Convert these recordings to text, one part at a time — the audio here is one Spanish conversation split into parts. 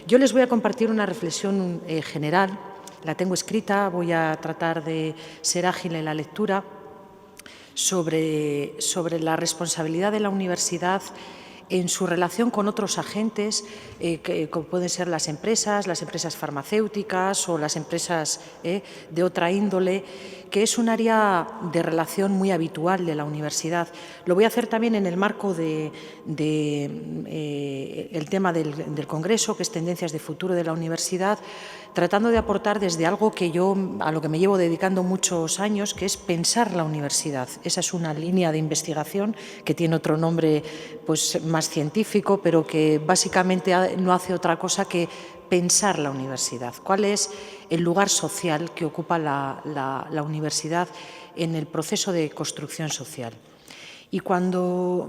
Yo les voy a compartir una reflexión general, la tengo escrita, voy a tratar de ser ágil en la lectura, sobre la responsabilidad de la universidad en su relación con otros agentes, como pueden ser las empresas farmacéuticas o las empresas de otra índole, que es un área de relación muy habitual de la universidad. Lo voy a hacer también en el marco del tema del Congreso, que es Tendencias de Futuro de la Universidad, tratando de aportar desde algo a lo que me llevo dedicando muchos años, que es pensar la universidad. Esa es una línea de investigación que tiene otro nombre pues, más científico, pero que básicamente no hace otra cosa que pensar la universidad. ¿Cuál es el lugar social que ocupa la universidad en el proceso de construcción social? Y cuando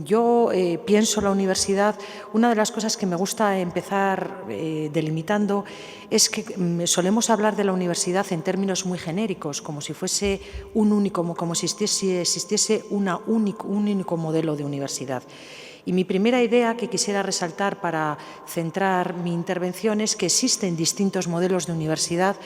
yo pienso la universidad, una de las cosas que me gusta empezar delimitando es que solemos hablar de la universidad en términos muy genéricos, como si fuese como si existiese un único modelo de universidad. Y mi primera idea que quisiera resaltar para centrar mi intervención es que existen distintos modelos de universidad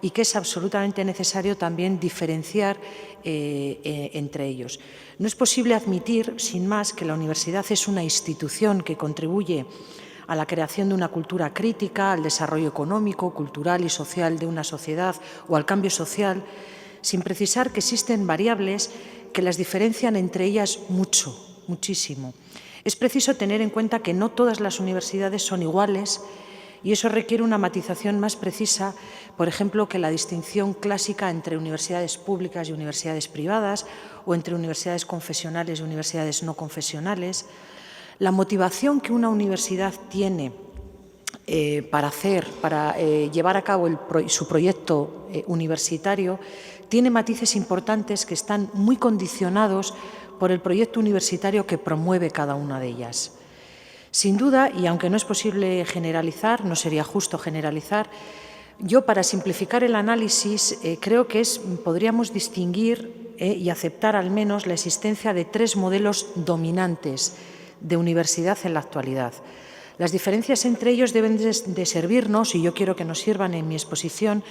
y que es absolutamente necesario también diferenciar entre ellos. No es posible admitir, sin más, que la universidad es una institución que contribuye a la creación de una cultura crítica, al desarrollo económico, cultural y social de una sociedad o al cambio social, sin precisar que existen variables que las diferencian entre ellas muchísimo. Es preciso tener en cuenta que no todas las universidades son iguales y eso requiere una matización más precisa, por ejemplo, que la distinción clásica entre universidades públicas y universidades privadas o entre universidades confesionales y universidades no confesionales. La motivación que una universidad tiene para llevar a cabo su proyecto universitario tiene matices importantes que están muy condicionados por el proyecto universitario que promueve cada una de ellas. Sin duda, y aunque no es posible generalizar, no sería justo generalizar, yo para simplificar el análisis creo que podríamos distinguir y aceptar al menos la existencia de tres modelos dominantes de universidad en la actualidad. Las diferencias entre ellos deben de servirnos, y yo quiero que nos sirvan en mi exposición,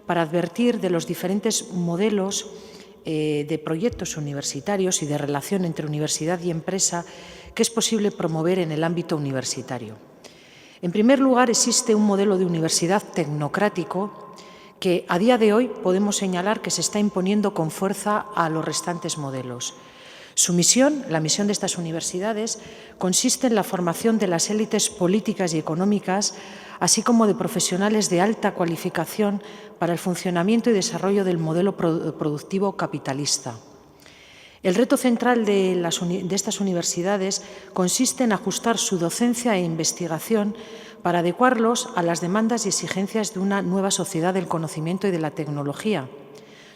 para advertir de los diferentes modelos de proyectos universitarios y de relación entre universidad y empresa que es posible promover en el ámbito universitario. En primer lugar, existe un modelo de universidad tecnocrático que a día de hoy podemos señalar que se está imponiendo con fuerza a los restantes modelos. Su misión, la misión de estas universidades, consiste en la formación de las élites políticas y económicas, así como de profesionales de alta cualificación para el funcionamiento y desarrollo del modelo productivo capitalista. El reto central de estas universidades consiste en ajustar su docencia e investigación para adecuarlos a las demandas y exigencias de una nueva sociedad del conocimiento y de la tecnología.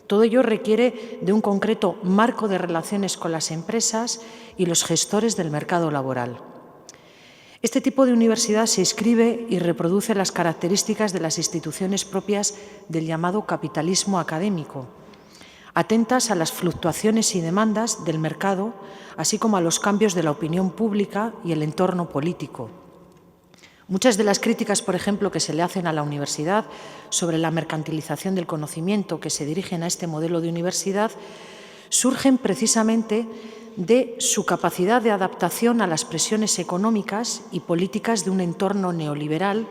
Todo ello requiere de un concreto marco de relaciones con las empresas y los gestores del mercado laboral. Este tipo de universidad se inscribe y reproduce las características de las instituciones propias del llamado capitalismo académico, atentas a las fluctuaciones y demandas del mercado, así como a los cambios de la opinión pública y el entorno político. Muchas de las críticas, por ejemplo, que se le hacen a la universidad sobre la mercantilización del conocimiento que se dirigen a este modelo de universidad surgen precisamente de su capacidad de adaptación a las presiones económicas y políticas de un entorno neoliberal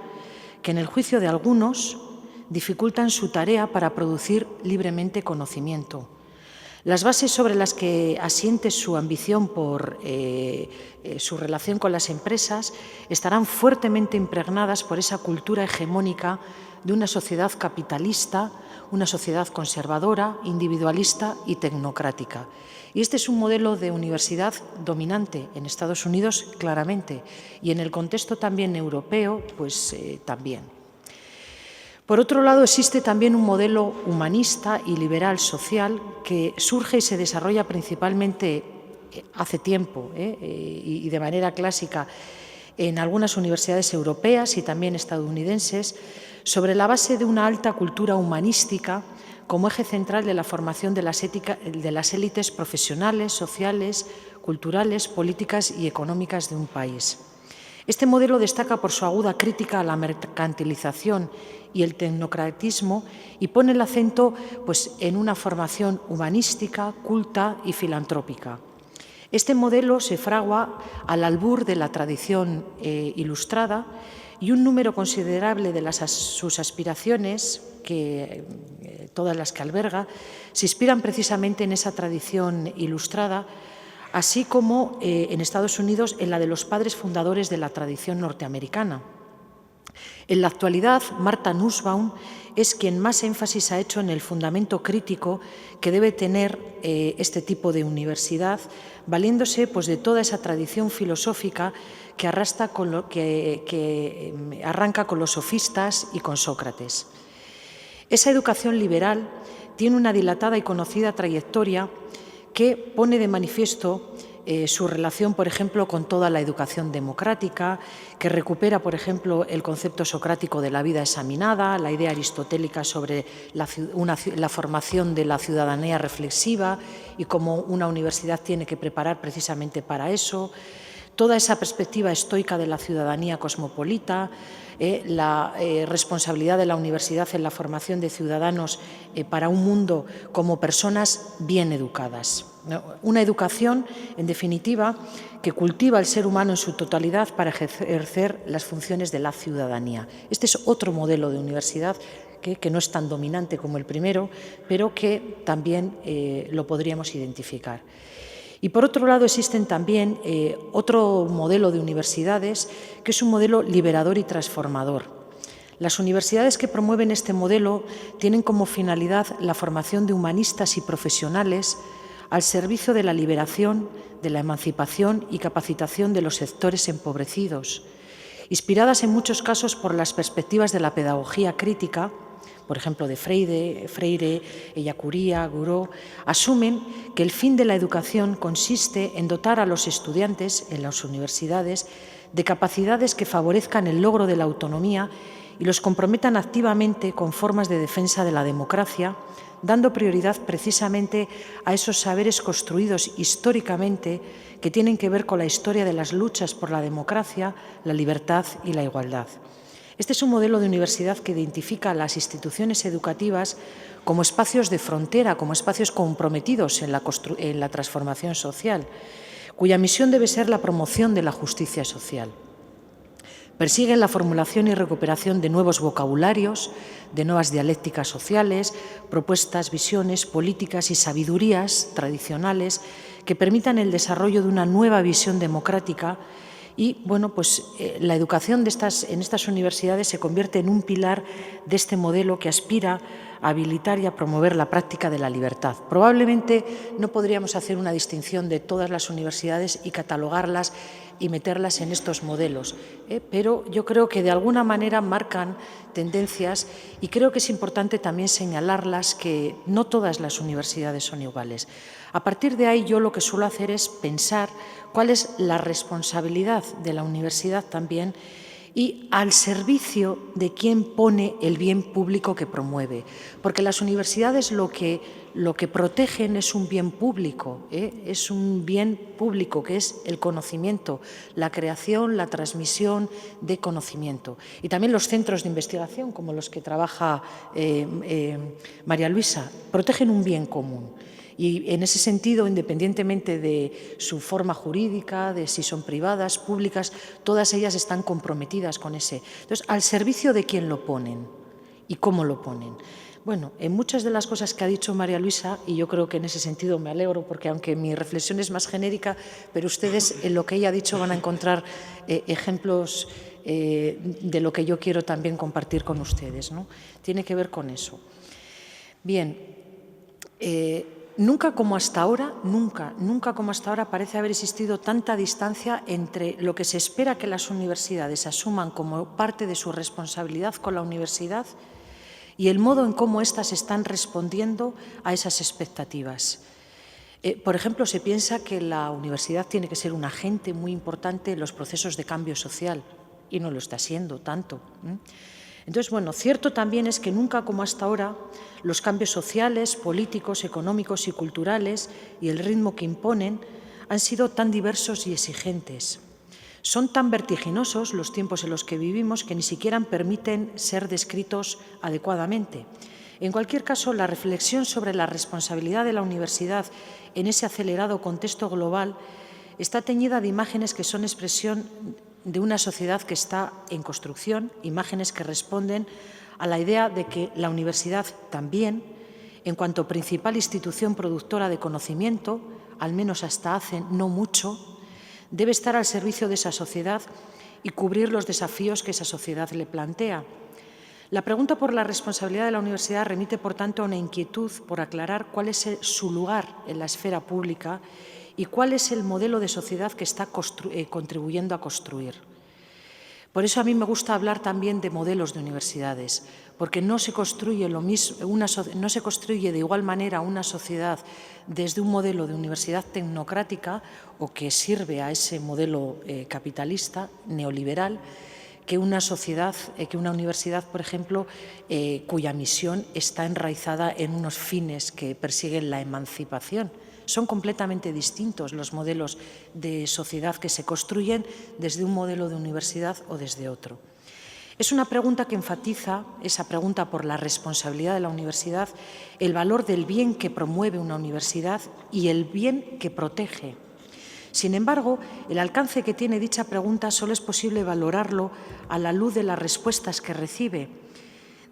que, en el juicio de algunos, dificultan su tarea para producir libremente conocimiento. Las bases sobre las que asiente su ambición por su relación con las empresas estarán fuertemente impregnadas por esa cultura hegemónica de una sociedad capitalista, una sociedad conservadora, individualista y tecnocrática. Y este es un modelo de universidad dominante en Estados Unidos, claramente, y en el contexto también europeo, pues también. Por otro lado, existe también un modelo humanista y liberal social que surge y se desarrolla principalmente hace tiempo y de manera clásica en algunas universidades europeas y también estadounidenses, sobre la base de una alta cultura humanística como eje central de la formación de las élites profesionales, sociales, culturales, políticas y económicas de un país. Este modelo destaca por su aguda crítica a la mercantilización y el tecnocratismo y pone el acento pues, en una formación humanística, culta y filantrópica. Este modelo se fragua al albur de la tradición ilustrada y un número considerable de sus aspiraciones, todas las que alberga, se inspiran precisamente en esa tradición ilustrada, así como en Estados Unidos en la de los padres fundadores de la tradición norteamericana. En la actualidad, Martha Nussbaum es quien más énfasis ha hecho en el fundamento crítico que debe tener este tipo de universidad, valiéndose pues, de toda esa tradición filosófica que arranca con los sofistas y con Sócrates. Esa educación liberal tiene una dilatada y conocida trayectoria que pone de manifiesto su relación, por ejemplo, con toda la educación democrática, que recupera, por ejemplo, el concepto socrático de la vida examinada, la idea aristotélica sobre la formación de la ciudadanía reflexiva y cómo una universidad tiene que preparar precisamente para eso, toda esa perspectiva estoica de la ciudadanía cosmopolita, la responsabilidad de la universidad en la formación de ciudadanos para un mundo como personas bien educadas. Una educación, en definitiva, que cultiva al ser humano en su totalidad para ejercer las funciones de la ciudadanía. Este es otro modelo de universidad que no es tan dominante como el primero, pero que también lo podríamos identificar. Y por otro lado existen también otro modelo de universidades que es un modelo liberador y transformador. Las universidades que promueven este modelo tienen como finalidad la formación de humanistas y profesionales al servicio de la liberación, de la emancipación y capacitación de los sectores empobrecidos, inspiradas en muchos casos por las perspectivas de la pedagogía crítica, por ejemplo, de Freire, Ellacuría, Gouraud, asumen que el fin de la educación consiste en dotar a los estudiantes en las universidades de capacidades que favorezcan el logro de la autonomía y los comprometan activamente con formas de defensa de la democracia, dando prioridad precisamente a esos saberes construidos históricamente que tienen que ver con la historia de las luchas por la democracia, la libertad y la igualdad. Este es un modelo de universidad que identifica a las instituciones educativas como espacios de frontera, como espacios comprometidos en la transformación social, cuya misión debe ser la promoción de la justicia social. Persiguen la formulación y recuperación de nuevos vocabularios, de nuevas dialécticas sociales, propuestas, visiones, políticas y sabidurías tradicionales que permitan el desarrollo de una nueva visión democrática. Y bueno, pues la educación en estas universidades se convierte en un pilar de este modelo que aspira a habilitar y a promover la práctica de la libertad. Probablemente no podríamos hacer una distinción de todas las universidades y catalogarlas y meterlas en estos modelos, pero yo creo que de alguna manera marcan tendencias y creo que es importante también señalarlas, que no todas las universidades son iguales. A partir de ahí yo lo que suelo hacer es pensar cuál es la responsabilidad de la universidad también y al servicio de quien pone el bien público que promueve. Porque las universidades lo que protegen es un bien público, es un bien público que es el conocimiento, la creación, la transmisión de conocimiento. Y también los centros de investigación, como los que trabaja María Luisa, protegen un bien común. Y en ese sentido, independientemente de su forma jurídica, de si son privadas, públicas, todas ellas están comprometidas con ese. Entonces, al servicio de quién lo ponen y cómo lo ponen. Bueno, en muchas de las cosas que ha dicho María Luisa, y yo creo que en ese sentido me alegro, porque aunque mi reflexión es más genérica, pero ustedes en lo que ella ha dicho van a encontrar ejemplos de lo que yo quiero también compartir con ustedes, ¿no? Tiene que ver con eso. Bien, nunca como hasta ahora parece haber existido tanta distancia entre lo que se espera que las universidades asuman como parte de su responsabilidad con la universidad y el modo en cómo éstas están respondiendo a esas expectativas. Por ejemplo, se piensa que la universidad tiene que ser un agente muy importante en los procesos de cambio social y no lo está siendo tanto. Entonces, bueno, cierto también es que nunca como hasta ahora los cambios sociales, políticos, económicos y culturales y el ritmo que imponen han sido tan diversos y exigentes. Son tan vertiginosos los tiempos en los que vivimos que ni siquiera permiten ser descritos adecuadamente. En cualquier caso, la reflexión sobre la responsabilidad de la universidad en ese acelerado contexto global está teñida de imágenes que son expresión de una sociedad que está en construcción, imágenes que responden a la idea de que la universidad también, en cuanto principal institución productora de conocimiento, al menos hasta hace no mucho, debe estar al servicio de esa sociedad y cubrir los desafíos que esa sociedad le plantea. La pregunta por la responsabilidad de la universidad remite, por tanto, a una inquietud por aclarar cuál es su lugar en la esfera pública y cuál es el modelo de sociedad que está contribuyendo a construir. Por eso a mí me gusta hablar también de modelos de universidades, porque no se construye de igual manera una sociedad desde un modelo de universidad tecnocrática o que sirve a ese modelo capitalista, neoliberal, que una universidad, por ejemplo, cuya misión está enraizada en unos fines que persiguen la emancipación. Son completamente distintos los modelos de sociedad que se construyen desde un modelo de universidad o desde otro. Es una pregunta que enfatiza, esa pregunta por la responsabilidad de la universidad, el valor del bien que promueve una universidad y el bien que protege. Sin embargo, el alcance que tiene dicha pregunta solo es posible valorarlo a la luz de las respuestas que recibe.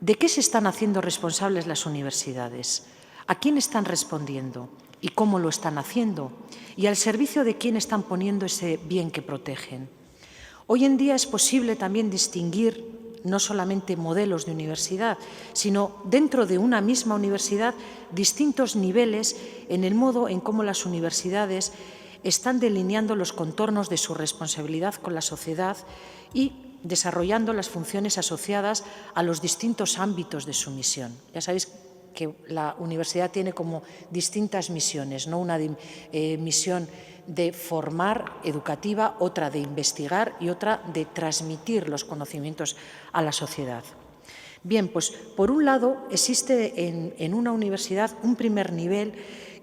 ¿De qué se están haciendo responsables las universidades? ¿A quién están respondiendo? ¿Y cómo lo están haciendo? ¿Y al servicio de quién están poniendo ese bien que protegen? Hoy en día es posible también distinguir no solamente modelos de universidad, sino dentro de una misma universidad distintos niveles en el modo en cómo las universidades están delineando los contornos de su responsabilidad con la sociedad y desarrollando las funciones asociadas a los distintos ámbitos de su misión. Ya sabéis que la universidad tiene como distintas misiones, ¿no? Una misión de formar, educativa, otra de investigar y otra de transmitir los conocimientos a la sociedad. Bien, pues por un lado existe en una universidad un primer nivel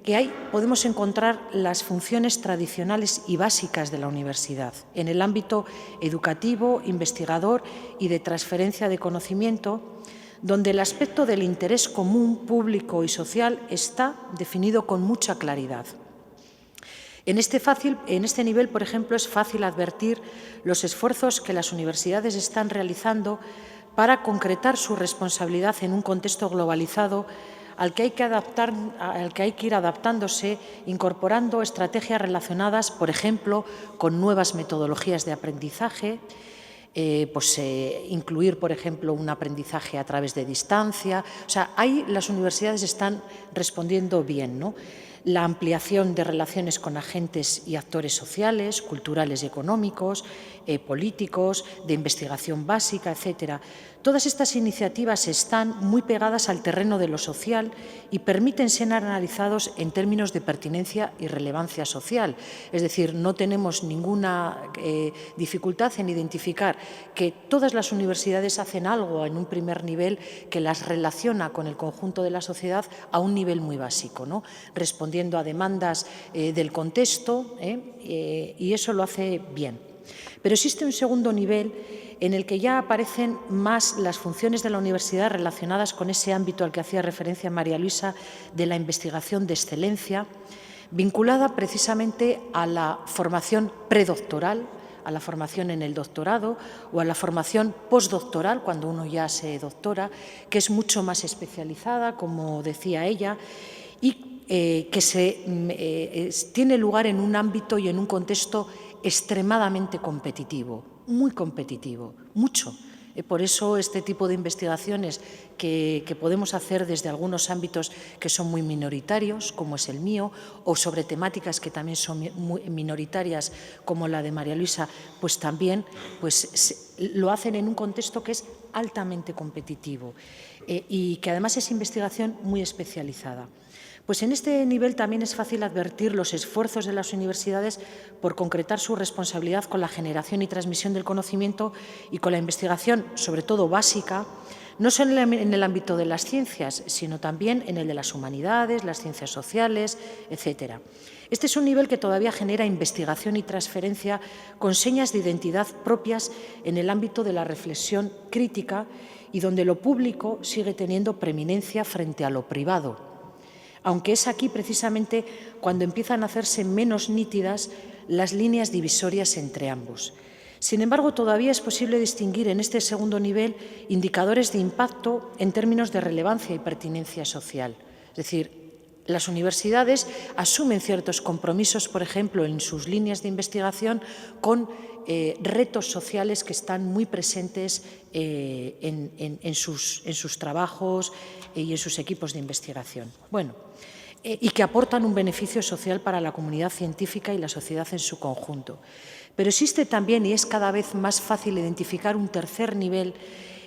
que ahí podemos encontrar las funciones tradicionales y básicas de la universidad, en el ámbito educativo, investigador y de transferencia de conocimiento, donde el aspecto del interés común, público y social está definido con mucha claridad. En este nivel, por ejemplo, es fácil advertir los esfuerzos que las universidades están realizando para concretar su responsabilidad en un contexto globalizado al que hay que ir adaptándose, incorporando estrategias relacionadas, por ejemplo, con nuevas metodologías de aprendizaje, incluir, por ejemplo, un aprendizaje a través de distancia. O sea, ahí las universidades están respondiendo bien, ¿no? La ampliación de relaciones con agentes y actores sociales, culturales y económicos, políticos, de investigación básica, etcétera. Todas estas iniciativas están muy pegadas al terreno de lo social y permiten ser analizados en términos de pertinencia y relevancia social. Es decir, no tenemos ninguna dificultad en identificar que todas las universidades hacen algo en un primer nivel que las relaciona con el conjunto de la sociedad a un nivel muy básico, ¿no? Respondiendo a demandas del contexto, y eso lo hace bien. Pero existe un segundo nivel en el que ya aparecen más las funciones de la universidad relacionadas con ese ámbito al que hacía referencia María Luisa de la investigación de excelencia, vinculada precisamente a la formación predoctoral, a la formación en el doctorado o a la formación postdoctoral, cuando uno ya se doctora, que es mucho más especializada, como decía ella, y que tiene lugar en un ámbito y en un contexto extremadamente competitivo, muy competitivo, mucho. Por eso este tipo de investigaciones que podemos hacer desde algunos ámbitos que son muy minoritarios, como es el mío, o sobre temáticas que también son muy minoritarias, como la de María Luisa, pues también lo hacen en un contexto que es altamente competitivo y que además es investigación muy especializada. Pues en este nivel también es fácil advertir los esfuerzos de las universidades por concretar su responsabilidad con la generación y transmisión del conocimiento y con la investigación, sobre todo básica, no solo en el ámbito de las ciencias, sino también en el de las humanidades, las ciencias sociales, etc. Este es un nivel que todavía genera investigación y transferencia con señas de identidad propias en el ámbito de la reflexión crítica y donde lo público sigue teniendo preeminencia frente a lo privado, aunque es aquí precisamente cuando empiezan a hacerse menos nítidas las líneas divisorias entre ambos. Sin embargo, todavía es posible distinguir en este segundo nivel indicadores de impacto en términos de relevancia y pertinencia social. Es decir, las universidades asumen ciertos compromisos, por ejemplo, en sus líneas de investigación con retos sociales que están muy presentes en sus trabajos y en sus equipos de investigación. Bueno, y que aportan un beneficio social para la comunidad científica y la sociedad en su conjunto. Pero existe también, y es cada vez más fácil identificar, un tercer nivel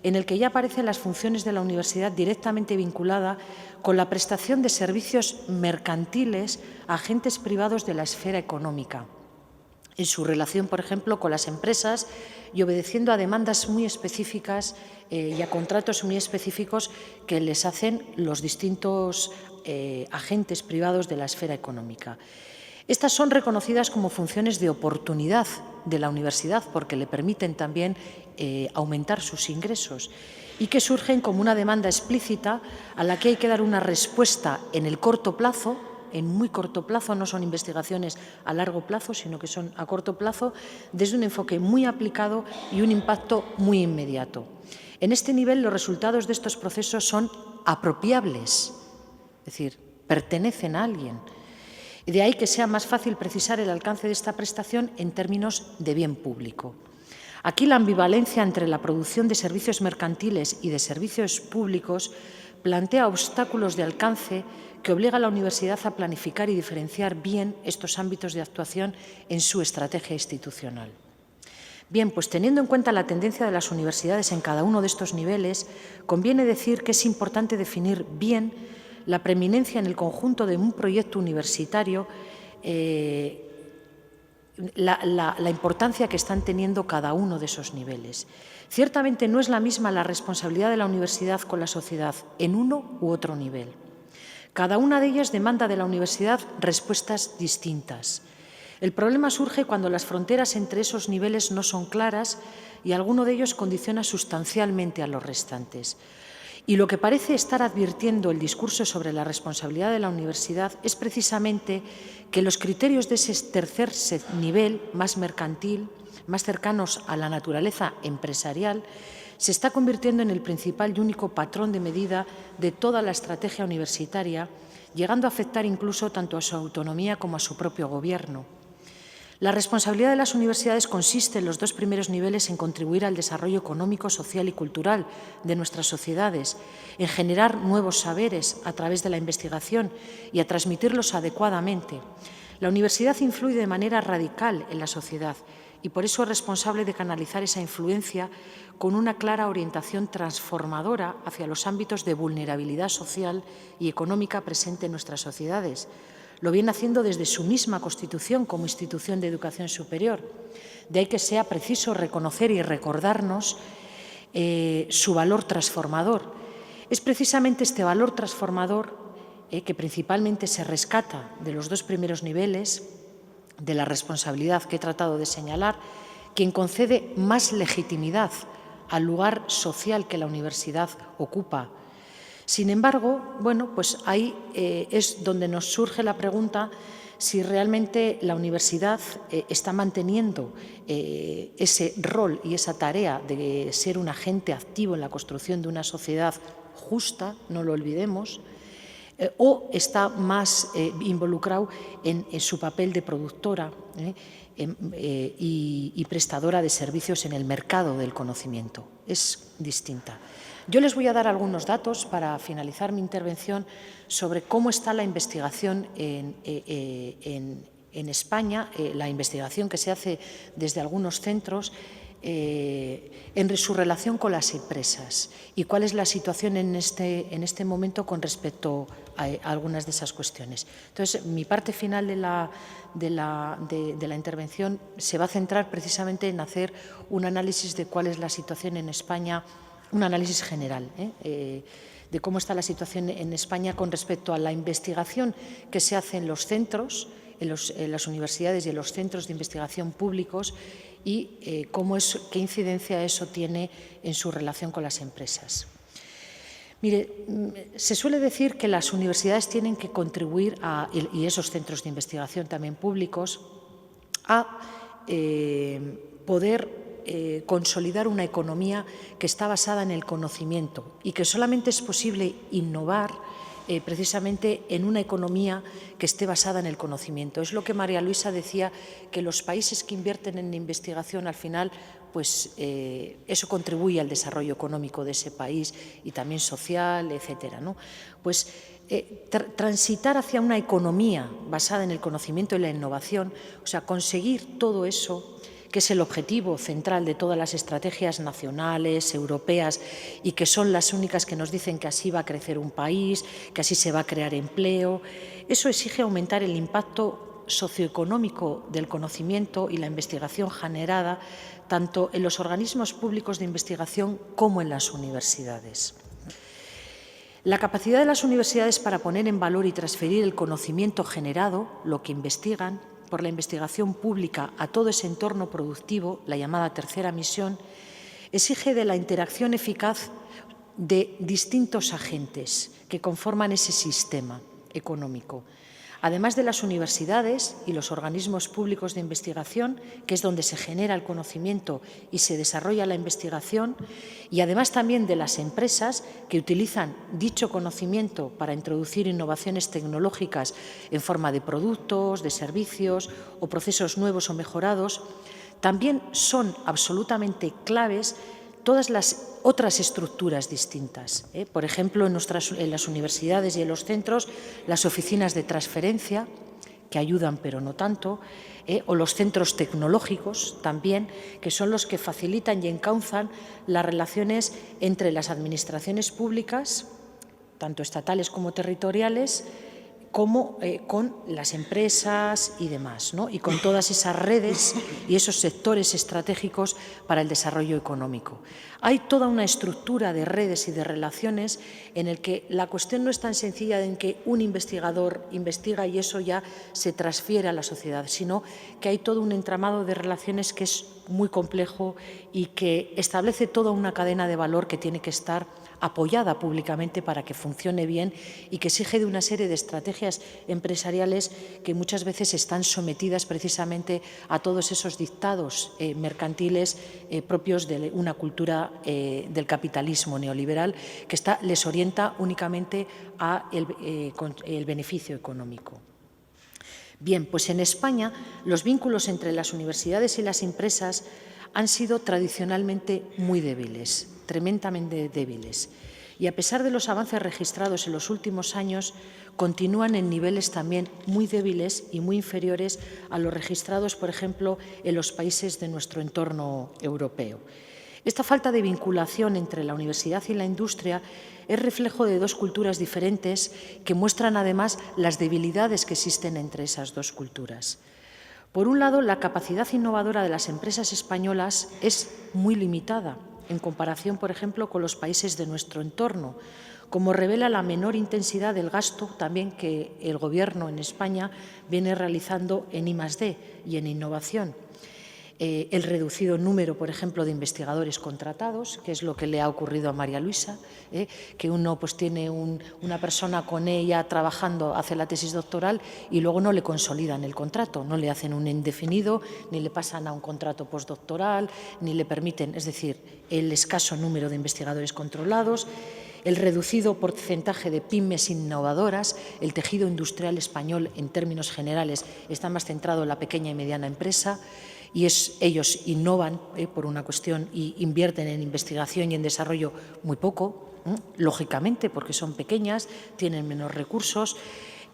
en el que ya aparecen las funciones de la universidad directamente vinculada con la prestación de servicios mercantiles a agentes privados de la esfera económica, en su relación, por ejemplo, con las empresas y obedeciendo a demandas muy específicas y a contratos muy específicos que les hacen los distintos agentes privados de la esfera económica. Estas son reconocidas como funciones de oportunidad de la universidad porque le permiten también aumentar sus ingresos y que surgen como una demanda explícita a la que hay que dar una respuesta en el corto plazo, en muy corto plazo, no son investigaciones a largo plazo, sino que son a corto plazo, desde un enfoque muy aplicado y un impacto muy inmediato. En este nivel, los resultados de estos procesos son apropiables, es decir, pertenecen a alguien. Y de ahí que sea más fácil precisar el alcance de esta prestación en términos de bien público. Aquí la ambivalencia entre la producción de servicios mercantiles y de servicios públicos plantea obstáculos de alcance que obliga a la universidad a planificar y diferenciar bien estos ámbitos de actuación en su estrategia institucional. Bien, pues teniendo en cuenta la tendencia de las universidades en cada uno de estos niveles, conviene decir que es importante definir bien la preeminencia en el conjunto de un proyecto universitario, la importancia que están teniendo cada uno de esos niveles. Ciertamente no es la misma la responsabilidad de la universidad con la sociedad en uno u otro nivel. Cada una de ellas demanda de la universidad respuestas distintas. El problema surge cuando las fronteras entre esos niveles no son claras y alguno de ellos condiciona sustancialmente a los restantes. Y lo que parece estar advirtiendo el discurso sobre la responsabilidad de la universidad es precisamente que los criterios de ese tercer nivel, más mercantil, más cercanos a la naturaleza empresarial, se está convirtiendo en el principal y único patrón de medida de toda la estrategia universitaria, llegando a afectar incluso tanto a su autonomía como a su propio gobierno. La responsabilidad de las universidades consiste en los dos primeros niveles en contribuir al desarrollo económico, social y cultural de nuestras sociedades, en generar nuevos saberes a través de la investigación y a transmitirlos adecuadamente. La universidad influye de manera radical en la sociedad y por eso es responsable de canalizar esa influencia con una clara orientación transformadora hacia los ámbitos de vulnerabilidad social y económica presente en nuestras sociedades. Lo viene haciendo desde su misma constitución como institución de educación superior. De ahí que sea preciso reconocer y recordarnos su valor transformador. Es precisamente este valor transformador que principalmente se rescata de los dos primeros niveles de la responsabilidad que he tratado de señalar, quien concede más legitimidad al lugar social que la universidad ocupa. Sin embargo, bueno, pues ahí es donde nos surge la pregunta si realmente la universidad está manteniendo ese rol y esa tarea de ser un agente activo en la construcción de una sociedad justa, no lo olvidemos, o está más involucrado en su papel de productora y prestadora de servicios en el mercado del conocimiento. Es distinta. Yo les voy a dar algunos datos para finalizar mi intervención sobre cómo está la investigación en España, la investigación que se hace desde algunos centros en su relación con las empresas y cuál es la situación en este momento con respecto a algunas de esas cuestiones. Entonces, mi parte final de la intervención se va a centrar precisamente en hacer un análisis de cuál es la situación en España, un análisis general, de cómo está la situación en España con respecto a la investigación que se hace en los centros, en las universidades y en los centros de investigación públicos y qué incidencia eso tiene en su relación con las empresas. Mire, se suele decir que las universidades tienen que contribuir, y esos centros de investigación también públicos, a poder consolidar una economía que está basada en el conocimiento y que solamente es posible innovar precisamente en una economía que esté basada en el conocimiento. Es lo que María Luisa decía, que los países que invierten en investigación al final, pues eso contribuye al desarrollo económico de ese país y también social, etcétera, ¿no? Pues transitar hacia una economía basada en el conocimiento y la innovación, o sea, conseguir todo eso, que es el objetivo central de todas las estrategias nacionales, europeas, y que son las únicas que nos dicen que así va a crecer un país, que así se va a crear empleo. Eso exige aumentar el impacto socioeconómico del conocimiento y la investigación generada tanto en los organismos públicos de investigación como en las universidades. La capacidad de las universidades para poner en valor y transferir el conocimiento generado, lo que investigan, por la investigación pública a todo ese entorno productivo, la llamada tercera misión, exige de la interacción eficaz de distintos agentes que conforman ese sistema económico, además de las universidades y los organismos públicos de investigación, que es donde se genera el conocimiento y se desarrolla la investigación, y además también de las empresas que utilizan dicho conocimiento para introducir innovaciones tecnológicas en forma de productos, de servicios o procesos nuevos o mejorados, también son absolutamente claves todas las otras estructuras distintas. Por ejemplo, en las universidades y en los centros, las oficinas de transferencia, que ayudan pero no tanto, o los centros tecnológicos también, que son los que facilitan y encauzan las relaciones entre las administraciones públicas, tanto estatales como territoriales, como con las empresas y demás, ¿no? Y con todas esas redes y esos sectores estratégicos para el desarrollo económico. Hay toda una estructura de redes y de relaciones en el que la cuestión no es tan sencilla en que un investigador investiga y eso ya se transfiere a la sociedad, sino que hay todo un entramado de relaciones que es muy complejo y que establece toda una cadena de valor que tiene que estar apoyada públicamente para que funcione bien y que exige de una serie de estrategias empresariales que muchas veces están sometidas precisamente a todos esos dictados mercantiles propios de una cultura del capitalismo neoliberal que les orienta únicamente al el beneficio económico. Bien, pues en España los vínculos entre las universidades y las empresas han sido tradicionalmente muy débiles, tremendamente débiles. Y a pesar de los avances registrados en los últimos años, continúan en niveles también muy débiles y muy inferiores a los registrados, por ejemplo, en los países de nuestro entorno europeo. Esta falta de vinculación entre la universidad y la industria es reflejo de dos culturas diferentes que muestran además las debilidades que existen entre esas dos culturas. Por un lado, la capacidad innovadora de las empresas españolas es muy limitada en comparación, por ejemplo, con los países de nuestro entorno, como revela la menor intensidad del gasto también que el Gobierno en España viene realizando en I+D y en innovación. El reducido número, por ejemplo, de investigadores contratados, que es lo que le ha ocurrido a María Luisa, que uno pues tiene una persona con ella trabajando, hace la tesis doctoral y luego no le consolidan el contrato, no le hacen un indefinido, ni le pasan a un contrato postdoctoral, ni le permiten, es decir, el escaso número de investigadores controlados, el reducido porcentaje de pymes innovadoras. El tejido industrial español, en términos generales, está más centrado en la pequeña y mediana empresa, y ellos innovan por una cuestión y invierten en investigación y en desarrollo muy poco, lógicamente, porque son pequeñas, tienen menos recursos.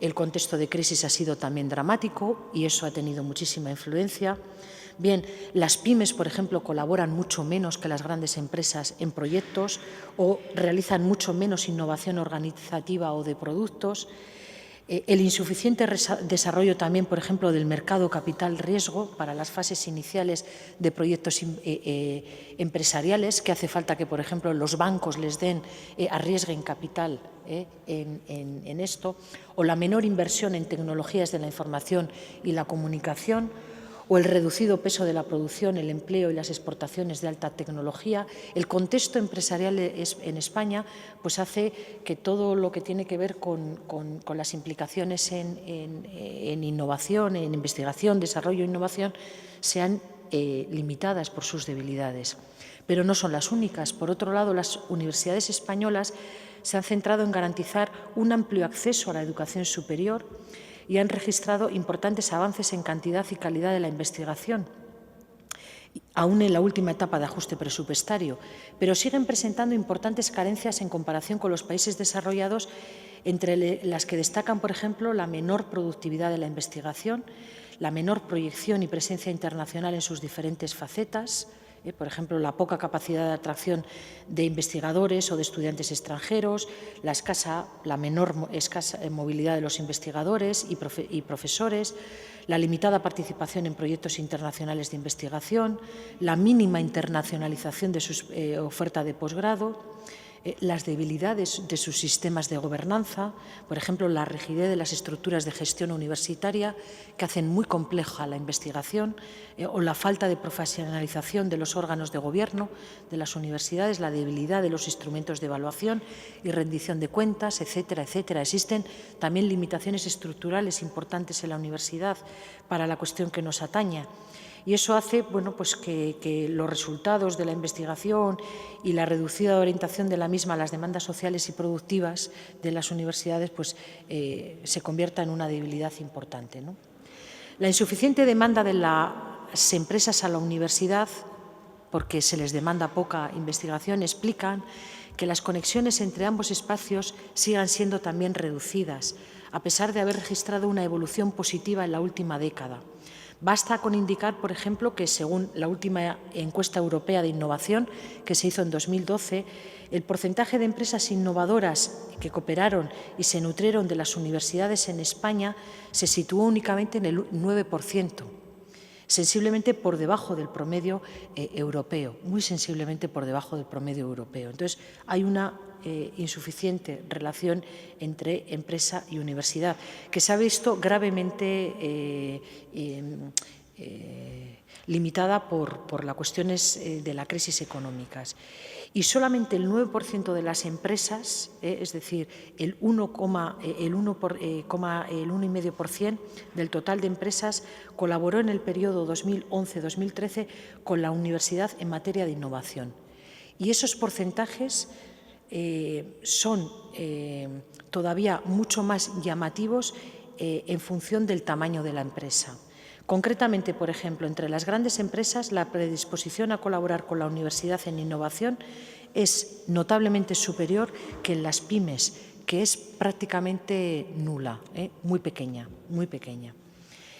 El contexto de crisis ha sido también dramático y eso ha tenido muchísima influencia. Bien, las pymes, por ejemplo, colaboran mucho menos que las grandes empresas en proyectos o realizan mucho menos innovación organizativa o de productos. El insuficiente desarrollo también, por ejemplo, del mercado capital riesgo para las fases iniciales de proyectos empresariales, que hace falta que, por ejemplo, los bancos les arriesguen capital en esto, o la menor inversión en tecnologías de la información y la comunicación, o el reducido peso de la producción, el empleo y las exportaciones de alta tecnología. El contexto empresarial en España pues hace que todo lo que tiene que ver con las implicaciones en innovación, en investigación, desarrollo e innovación, sean limitadas por sus debilidades. Pero no son las únicas. Por otro lado, las universidades españolas se han centrado en garantizar un amplio acceso a la educación superior y han registrado importantes avances en cantidad y calidad de la investigación, aún en la última etapa de ajuste presupuestario, pero siguen presentando importantes carencias en comparación con los países desarrollados, entre las que destacan, por ejemplo, la menor productividad de la investigación, la menor proyección y presencia internacional en sus diferentes facetas, por ejemplo, la poca capacidad de atracción de investigadores o de estudiantes extranjeros, la menor escasa movilidad de los investigadores y profesores, la limitada participación en proyectos internacionales de investigación, la mínima internacionalización de su oferta de posgrado, las debilidades de sus sistemas de gobernanza, por ejemplo, la rigidez de las estructuras de gestión universitaria que hacen muy compleja la investigación, o la falta de profesionalización de los órganos de gobierno de las universidades, la debilidad de los instrumentos de evaluación y rendición de cuentas, etcétera, etcétera. Existen también limitaciones estructurales importantes en la universidad para la cuestión que nos atañe. Y eso hace pues que los resultados de la investigación y la reducida orientación de la misma a las demandas sociales y productivas de las universidades se convierta en una debilidad importante, ¿no? La insuficiente demanda de las empresas a la universidad, porque se les demanda poca investigación, explican que las conexiones entre ambos espacios sigan siendo también reducidas, a pesar de haber registrado una evolución positiva en la última década. Basta con indicar, por ejemplo, que según la última encuesta europea de innovación que se hizo en 2012, el porcentaje de empresas innovadoras que cooperaron y se nutrieron de las universidades en España se situó únicamente en el 9%, sensiblemente por debajo del promedio europeo, muy sensiblemente por debajo del promedio europeo. Entonces, hay una insuficiente relación entre empresa y universidad, que se ha visto gravemente limitada por las cuestiones de la crisis económicas. Y solamente el 9% de las empresas, es decir, el 1,5% del total de empresas, colaboró en el periodo 2011-2013 con la universidad en materia de innovación. Y esos porcentajes son todavía mucho más llamativos en función del tamaño de la empresa. Concretamente, por ejemplo, entre las grandes empresas, la predisposición a colaborar con la universidad en innovación es notablemente superior que en las pymes, que es prácticamente nula, muy pequeña, muy pequeña.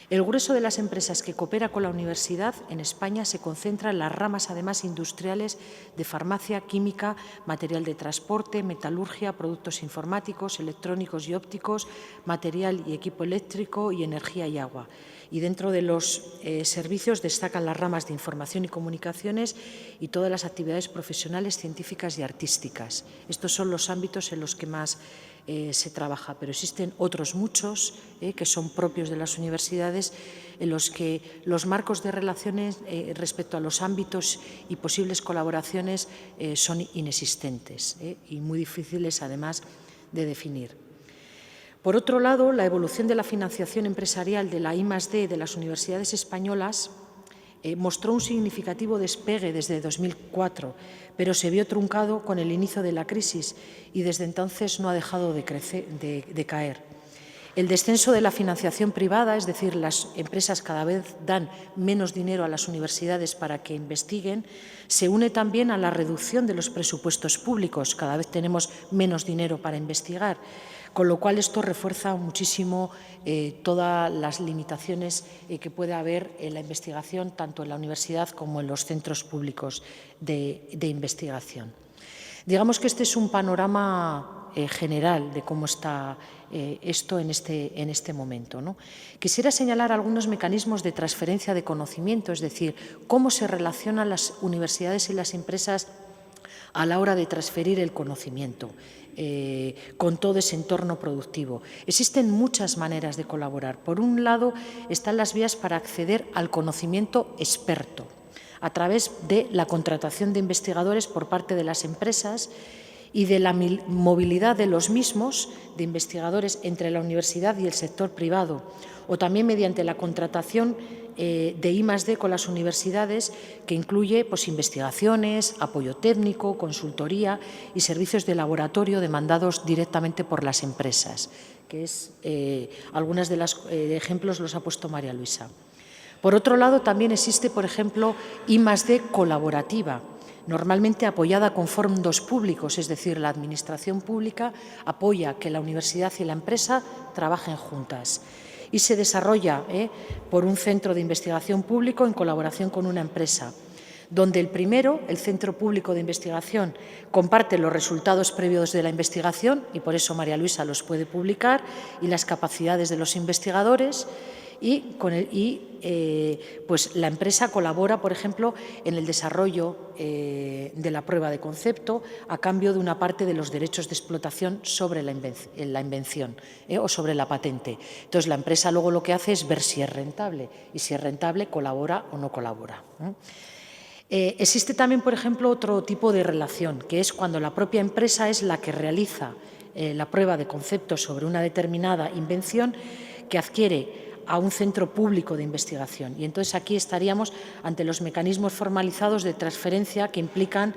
El grueso de las empresas que coopera con la universidad en España se concentra en las ramas, además, industriales de farmacia, química, material de transporte, metalurgia, productos informáticos, electrónicos y ópticos, material y equipo eléctrico y energía y agua. Y dentro de los servicios destacan las ramas de información y comunicaciones y todas las actividades profesionales, científicas y artísticas. Estos son los ámbitos en los que más se trabaja, pero existen otros muchos que son propios de las universidades, en los que los marcos de relaciones respecto a los ámbitos y posibles colaboraciones son inexistentes y muy difíciles, además, de definir. Por otro lado, la evolución de la financiación empresarial de la I+D de las universidades españolas mostró un significativo despegue desde 2004, pero se vio truncado con el inicio de la crisis y desde entonces no ha dejado de caer. El descenso de la financiación privada, es decir, las empresas cada vez dan menos dinero a las universidades para que investiguen, se une también a la reducción de los presupuestos públicos. Cada vez tenemos menos dinero para investigar, con lo cual esto refuerza muchísimo todas las limitaciones que puede haber en la investigación, tanto en la universidad como en los centros públicos de investigación. Digamos que este es un panorama general de cómo está esto en este momento, ¿no? Quisiera señalar algunos mecanismos de transferencia de conocimiento, es decir, cómo se relacionan las universidades y las empresas a la hora de transferir el conocimiento con todo ese entorno productivo. Existen muchas maneras de colaborar. Por un lado, están las vías para acceder al conocimiento experto, a través de la contratación de investigadores por parte de las empresas y de la movilidad de los mismos, de investigadores entre la universidad y el sector privado, o también mediante la contratación de I+D con las universidades, que incluye investigaciones, apoyo técnico, consultoría y servicios de laboratorio demandados directamente por las empresas, que es algunos de los ejemplos los ha puesto María Luisa. Por otro lado, también existe, por ejemplo, I+D colaborativa, normalmente apoyada con fondos públicos, es decir, la administración pública apoya que la universidad y la empresa trabajen juntas y se desarrolla por un centro de investigación público en colaboración con una empresa, donde el primero, el Centro Público de Investigación, comparte los resultados previos de la investigación y por eso María Luisa los puede publicar y las capacidades de los investigadores y la empresa colabora, por ejemplo, en el desarrollo de la prueba de concepto a cambio de una parte de los derechos de explotación sobre la invención o sobre la patente. Entonces, la empresa luego lo que hace es ver si es rentable y si es rentable colabora o no colabora. Existe también, por ejemplo, otro tipo de relación, que es cuando la propia empresa es la que realiza la prueba de concepto sobre una determinada invención que adquiere a un centro público de investigación. Y entonces aquí estaríamos ante los mecanismos formalizados de transferencia que implican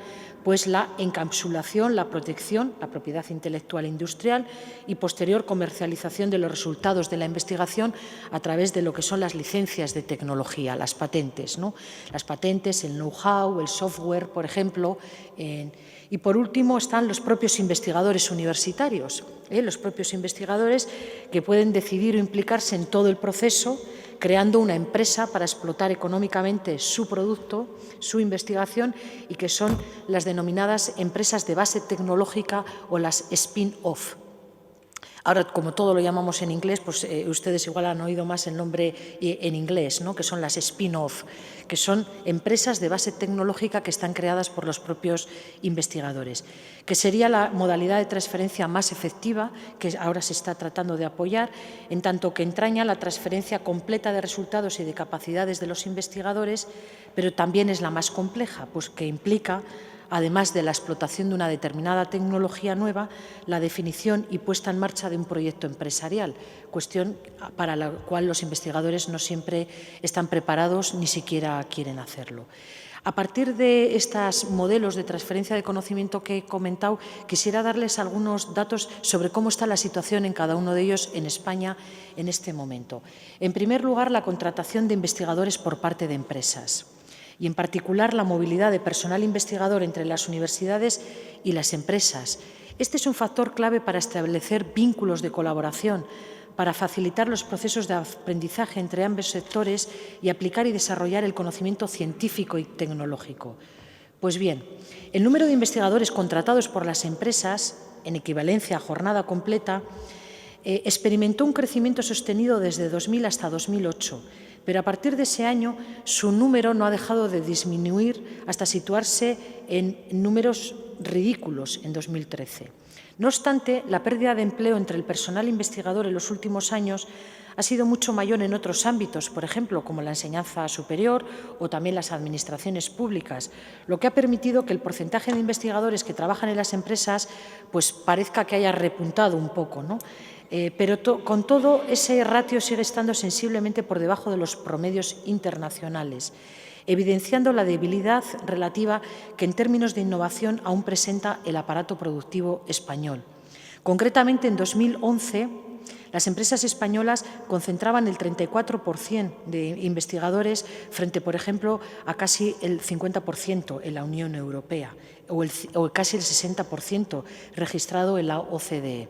la encapsulación, la protección, la propiedad intelectual e industrial y posterior comercialización de los resultados de la investigación a través de lo que son las licencias de tecnología, las patentes, ¿no? Las patentes, el know-how, el software, por ejemplo. Y por último están los propios investigadores universitarios, los propios investigadores que pueden decidir o implicarse en todo el proceso creando una empresa para explotar económicamente su producto, su investigación y que son las denominadas empresas de base tecnológica o las spin-off. Ahora, como todo lo llamamos en inglés, ustedes igual han oído más el nombre en inglés, ¿no? Que son las spin-off, que son empresas de base tecnológica que están creadas por los propios investigadores, que sería la modalidad de transferencia más efectiva que ahora se está tratando de apoyar, en tanto que entraña la transferencia completa de resultados y de capacidades de los investigadores, pero también es la más compleja, pues que implica, además de la explotación de una determinada tecnología nueva, la definición y puesta en marcha de un proyecto empresarial, cuestión para la cual los investigadores no siempre están preparados ni siquiera quieren hacerlo. A partir de estos modelos de transferencia de conocimiento que he comentado, quisiera darles algunos datos sobre cómo está la situación en cada uno de ellos en España en este momento. En primer lugar, la contratación de investigadores por parte de empresas, y en particular la movilidad de personal investigador entre las universidades y las empresas. Este es un factor clave para establecer vínculos de colaboración, para facilitar los procesos de aprendizaje entre ambos sectores y aplicar y desarrollar el conocimiento científico y tecnológico. Pues bien, el número de investigadores contratados por las empresas, en equivalencia a jornada completa, experimentó un crecimiento sostenido desde 2000 hasta 2008, pero a partir de ese año su número no ha dejado de disminuir hasta situarse en números ridículos en 2013. No obstante, la pérdida de empleo entre el personal investigador en los últimos años ha sido mucho mayor en otros ámbitos, por ejemplo, como la enseñanza superior o también las administraciones públicas, lo que ha permitido que el porcentaje de investigadores que trabajan en las empresas parezca que haya repuntado un poco, ¿no? Pero con todo, ese ratio sigue estando sensiblemente por debajo de los promedios internacionales, evidenciando la debilidad relativa que en términos de innovación aún presenta el aparato productivo español. Concretamente, en 2011, las empresas españolas concentraban el 34% de investigadores frente, por ejemplo, a casi el 50% en la Unión Europea o casi el 60% registrado en la OCDE.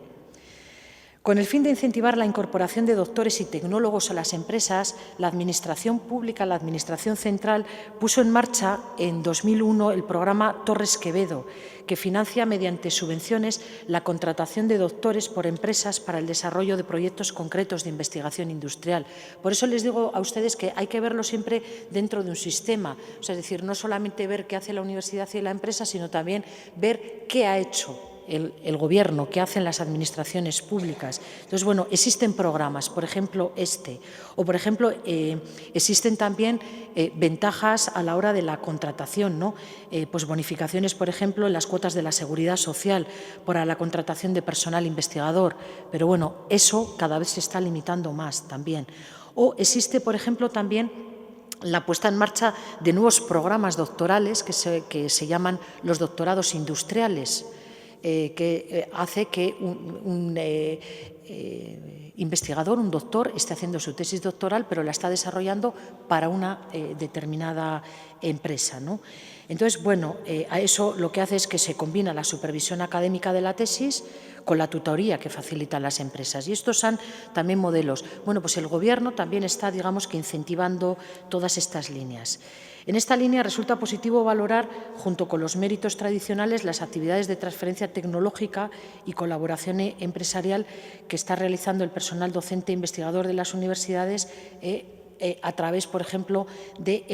Con el fin de incentivar la incorporación de doctores y tecnólogos a las empresas, la Administración Pública, la Administración Central, puso en marcha en 2001 el programa Torres Quevedo, que financia mediante subvenciones la contratación de doctores por empresas para el desarrollo de proyectos concretos de investigación industrial. Por eso les digo a ustedes que hay que verlo siempre dentro de un sistema, o sea, es decir, no solamente ver qué hace la universidad y la empresa, sino también ver qué ha hecho el Gobierno, qué hacen las administraciones públicas. Entonces, bueno, existen programas, por ejemplo, o por ejemplo, existen también ventajas a la hora de la contratación, ¿no? Pues bonificaciones, por ejemplo, en las cuotas de la Seguridad Social para la contratación de personal investigador, pero bueno, eso cada vez se está limitando más también. O existe, por ejemplo, también la puesta en marcha de nuevos programas doctorales que se llaman los doctorados industriales, que hace que un investigador, un doctor, esté haciendo su tesis doctoral, pero la está desarrollando para una determinada empresa, ¿no? Entonces, bueno, a eso lo que hace es que se combina la supervisión académica de la tesis con la tutoría que facilitan las empresas. Y estos son también modelos. Bueno, pues el Gobierno también está, digamos, que incentivando todas estas líneas. En esta línea resulta positivo valorar, junto con los méritos tradicionales, las actividades de transferencia tecnológica y colaboración empresarial que está realizando el personal docente e investigador de las universidades a través, por ejemplo, de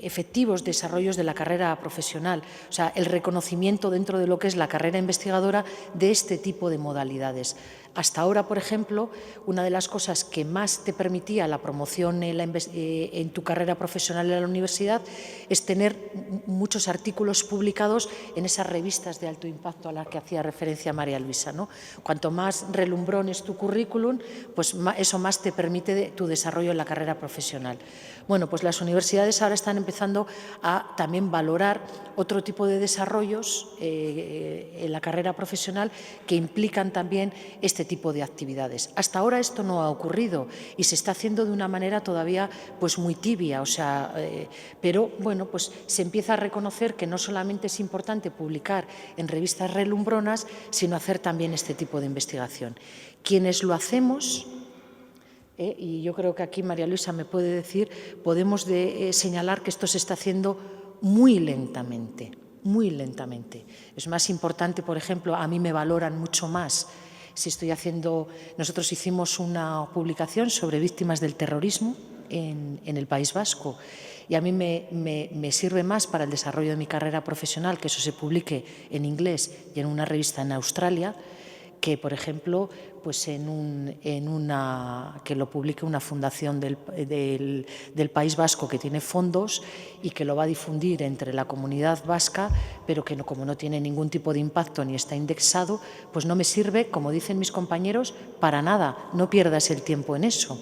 efectivos desarrollos de la carrera profesional, o sea, el reconocimiento dentro de lo que es la carrera investigadora de este tipo de modalidades. Hasta ahora, por ejemplo, una de las cosas que más te permitía la promoción en tu carrera profesional en la universidad es tener muchos artículos publicados en esas revistas de alto impacto a las que hacía referencia María Luisa, ¿no? Cuanto más relumbrón es tu currículum, pues eso más te permite tu desarrollo en la carrera profesional. Bueno, pues las universidades ahora están empezando a también valorar otro tipo de desarrollos en la carrera profesional que implican también este tipo de actividades. Hasta ahora esto no ha ocurrido y se está haciendo de una manera todavía pues muy tibia, o sea, pero bueno, pues se empieza a reconocer que no solamente es importante publicar en revistas relumbronas, sino hacer también este tipo de investigación. Quienes lo hacemos, y yo creo que aquí María Luisa me puede decir, podemos señalar que esto se está haciendo muy lentamente, muy lentamente. Es más importante, por ejemplo, a mí me valoran mucho más si estoy haciendo. Nosotros hicimos una publicación sobre víctimas del terrorismo en el País Vasco y a mí me sirve más para el desarrollo de mi carrera profesional que eso se publique en inglés y en una revista en Australia, que, por ejemplo, pues que lo publique una fundación del País Vasco que tiene fondos y que lo va a difundir entre la comunidad vasca, pero que como no tiene ningún tipo de impacto ni está indexado, pues no me sirve, como dicen mis compañeros, para nada. No pierdas el tiempo en eso.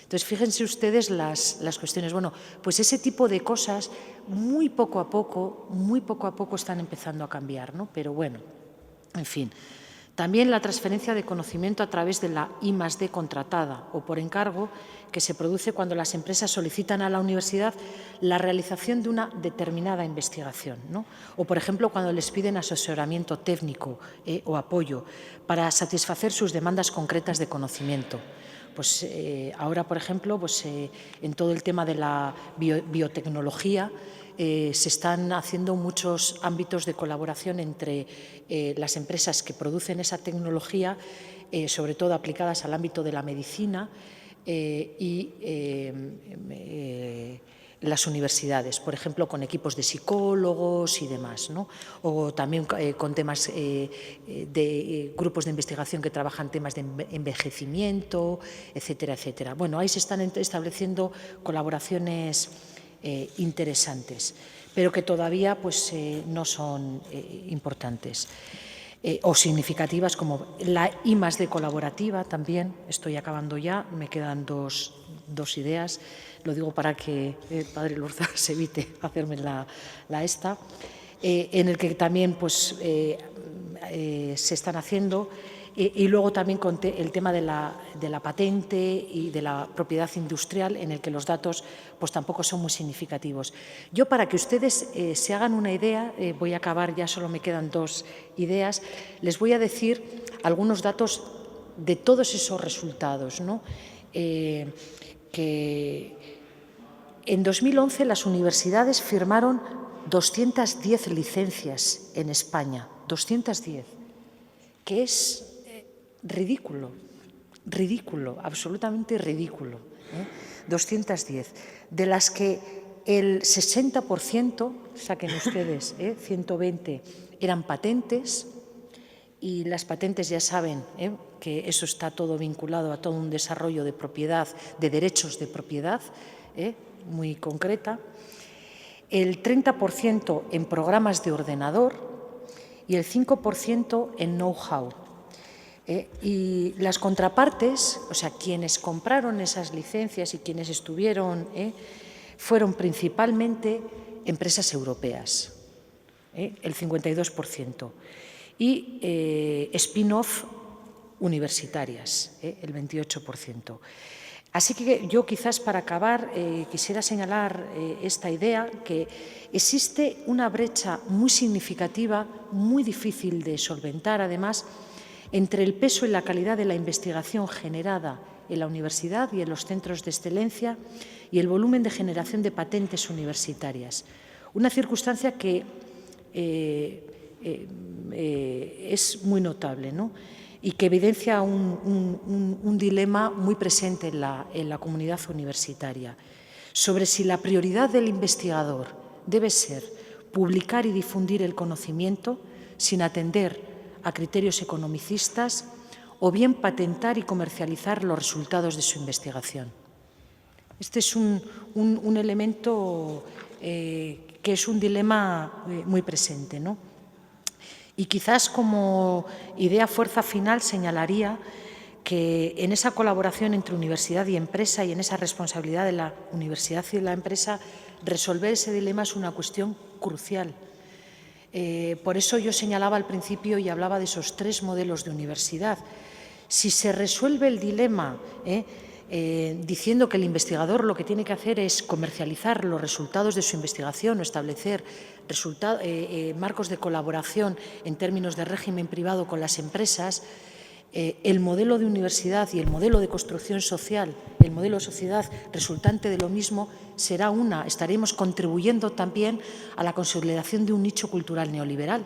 Entonces, fíjense ustedes las cuestiones. Bueno, pues ese tipo de cosas muy poco a poco están empezando a cambiar, ¿no? Pero bueno, en fin. También la transferencia de conocimiento a través de la I+D contratada o por encargo, que se produce cuando las empresas solicitan a la universidad la realización de una determinada investigación, ¿no? O, por ejemplo, cuando les piden asesoramiento técnico o apoyo para satisfacer sus demandas concretas de conocimiento. Pues ahora, por ejemplo, pues, en todo el tema de la biotecnología, se están haciendo muchos ámbitos de colaboración entre las empresas que producen esa tecnología, sobre todo aplicadas al ámbito de la medicina y las universidades, por ejemplo, con equipos de psicólogos y demás, ¿no? O también con temas de grupos de investigación que trabajan temas de envejecimiento, etcétera, etcétera. Bueno, ahí se están estableciendo colaboraciones interesantes, pero que todavía pues, no son importantes o significativas, como la I+D colaborativa también. Estoy acabando ya, me quedan dos ideas, lo digo para que el padre Lorza se evite hacerme la esta, en el que también pues, se están haciendo. Y luego también con el tema de la patente y de la propiedad industrial, en el que los datos pues tampoco son muy significativos. Yo, para que ustedes se hagan una idea, voy a acabar, ya solo me quedan dos ideas, les voy a decir algunos datos de todos esos resultados, ¿no? Que en 2011 las universidades firmaron 210 licencias en España, 210, que es ridículo, absolutamente ridículo, 210, de las que el 60%, saquen ustedes, 120, eran patentes, y las patentes ya saben que eso está todo vinculado a todo un desarrollo de propiedad, de derechos de propiedad, muy concreta, el 30% en programas de ordenador y el 5% en know-how. Y las contrapartes, o sea, quienes compraron esas licencias y quienes estuvieron, fueron principalmente empresas europeas, el 52%, y spin-off universitarias, el 28%. Así que yo quizás para acabar quisiera señalar esta idea, que existe una brecha muy significativa, muy difícil de solventar además, entre el peso y la calidad de la investigación generada en la universidad y en los centros de excelencia y el volumen de generación de patentes universitarias. Una circunstancia que es muy notable, ¿no? Y que evidencia un dilema muy presente en la comunidad universitaria sobre si la prioridad del investigador debe ser publicar y difundir el conocimiento sin atender a criterios economicistas o bien patentar y comercializar los resultados de su investigación. Este es un elemento que es un dilema muy presente, ¿no? Y quizás como idea fuerza final señalaría que en esa colaboración entre universidad y empresa y en esa responsabilidad de la universidad y de la empresa, resolver ese dilema es una cuestión crucial. Por eso yo señalaba al principio y hablaba de esos 3 modelos de universidad. Si se resuelve el dilema diciendo que el investigador lo que tiene que hacer es comercializar los resultados de su investigación o establecer marcos de colaboración en términos de régimen privado con las empresas, el modelo de universidad y el modelo de construcción social, el modelo de sociedad resultante de lo mismo, estaremos contribuyendo también a la consolidación de un nicho cultural neoliberal.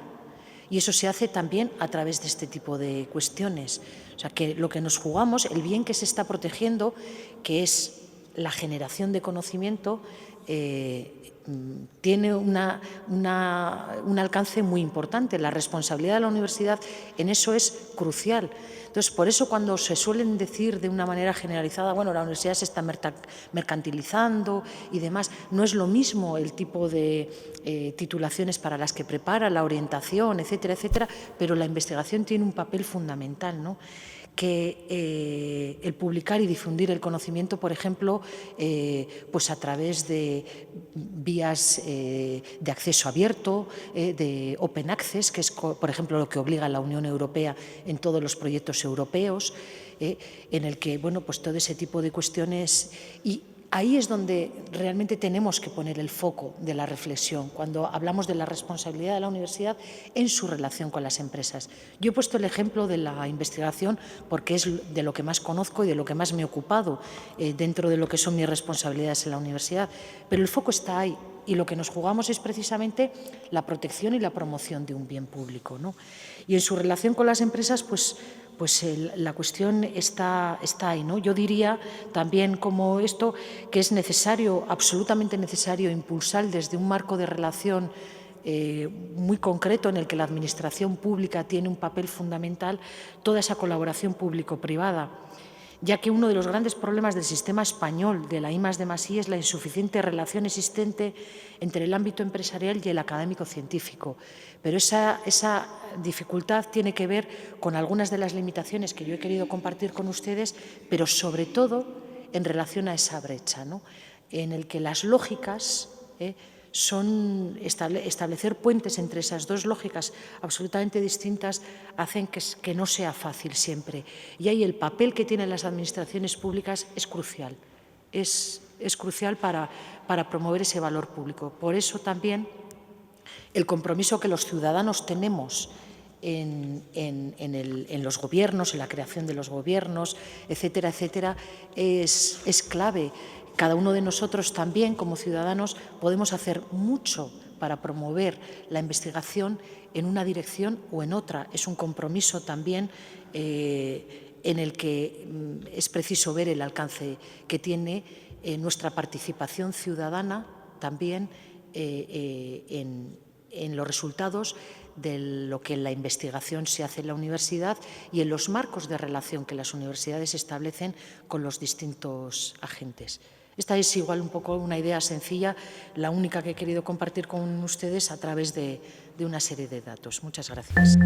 Y eso se hace también a través de este tipo de cuestiones. O sea, que lo que nos jugamos, el bien que se está protegiendo, que es la generación de conocimiento, tiene un alcance muy importante. La responsabilidad de la universidad en eso es crucial. Entonces, por eso cuando se suelen decir de una manera generalizada, bueno, la universidad se está mercantilizando y demás, no es lo mismo el tipo de titulaciones para las que prepara, la orientación, etcétera, etcétera, pero la investigación tiene un papel fundamental, ¿no? Que el publicar y difundir el conocimiento, por ejemplo, pues a través de vías de acceso abierto, de open access, que es, por ejemplo, lo que obliga a la Unión Europea en todos los proyectos europeos, en el que, bueno, pues todo ese tipo de cuestiones. Y ahí es donde realmente tenemos que poner el foco de la reflexión, cuando hablamos de la responsabilidad de la universidad en su relación con las empresas. Yo he puesto el ejemplo de la investigación porque es de lo que más conozco y de lo que más me he ocupado dentro de lo que son mis responsabilidades en la universidad, pero el foco está ahí y lo que nos jugamos es precisamente la protección y la promoción de un bien público, ¿no? Y en su relación con las empresas, pues la cuestión está ahí, ¿no? Yo diría también como esto que es necesario, absolutamente necesario, impulsar desde un marco de relación muy concreto en el que la administración pública tiene un papel fundamental, toda esa colaboración público-privada, ya que uno de los grandes problemas del sistema español de la I+D+I es la insuficiente relación existente entre el ámbito empresarial y el académico científico. Pero esa dificultad tiene que ver con algunas de las limitaciones que yo he querido compartir con ustedes, pero sobre todo en relación a esa brecha, ¿no? En el que las lógicas son establecer puentes entre esas dos lógicas absolutamente distintas hacen que no sea fácil siempre. Y ahí el papel que tienen las administraciones públicas es crucial. Es crucial para promover ese valor público. Por eso también el compromiso que los ciudadanos tenemos en los gobiernos, en la creación de los gobiernos, etcétera, etcétera, es clave. Cada uno de nosotros también, como ciudadanos, podemos hacer mucho para promover la investigación en una dirección o en otra. Es un compromiso también en el que es preciso ver el alcance que tiene nuestra participación ciudadana también en los resultados de lo que en la investigación se hace en la universidad y en los marcos de relación que las universidades establecen con los distintos agentes. Esta es igual un poco una idea sencilla, la única que he querido compartir con ustedes a través de una serie de datos. Muchas gracias.